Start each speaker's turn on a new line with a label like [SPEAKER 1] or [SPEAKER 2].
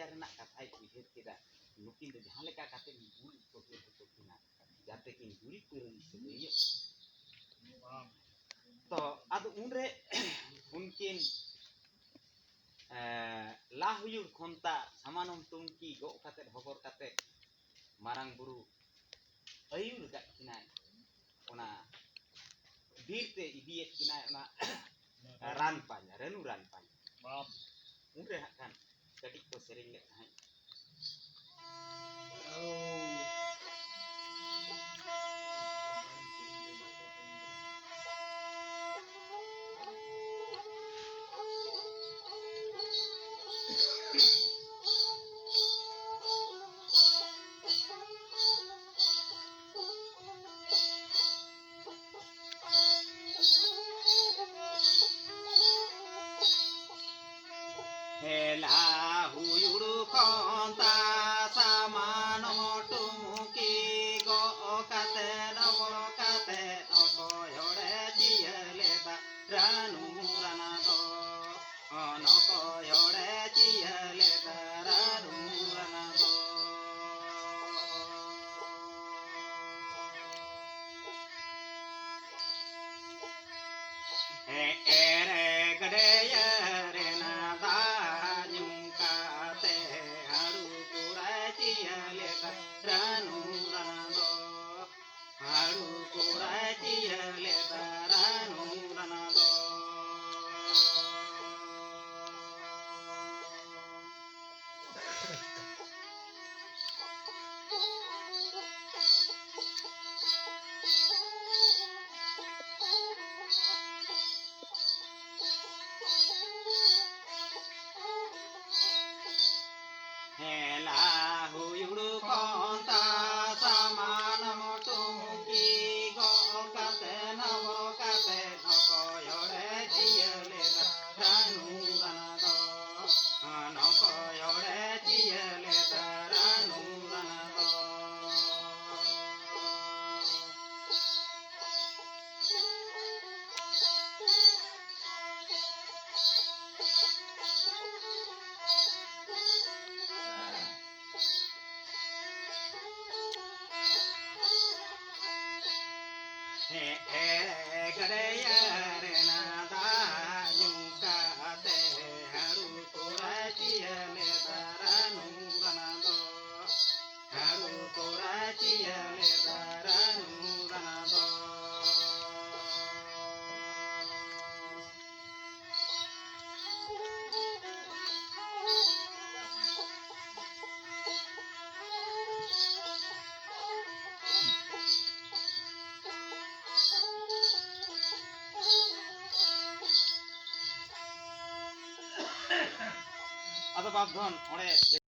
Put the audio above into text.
[SPEAKER 1] ᱤᱭᱟᱹ ᱨᱮᱱᱟᱜ ᱠᱟᱛᱷᱟᱭ ᱩᱭᱦᱟᱹᱨ ᱠᱮᱫᱟ ᱱᱩᱠᱤᱱ ᱫᱚ ᱡᱟᱦᱟᱸ ᱞᱮᱠᱟ ᱠᱟᱛᱮ ᱜᱩᱞ ᱛᱚᱯᱮ ᱠᱤᱱᱟ ᱡᱟᱛᱮ ᱠᱤᱱ ᱡᱩᱨᱤ ᱯᱟᱹᱨᱤ ᱥᱟᱹᱜᱟᱹᱭᱚᱜ तो अब उनरे उनकिन लाहुयुर खोंता सामानम तुमकी गो काते हगर काते मारांग बुरु अयुर गा किनाय ओना बीरते इदियत किनाय ओना रान पांजा रेनु रान पांजा बाप उनरे हाकान कटी को सेरिंग ले थाई हेला हुयुर खोंता सामानो टुमुकी गो काते नव काते नकोयोड़े चियलेदा रानु रानादो नकोयोड़े चियलेदा रानु रानादो एरे गडेया अब बाप धन ओणे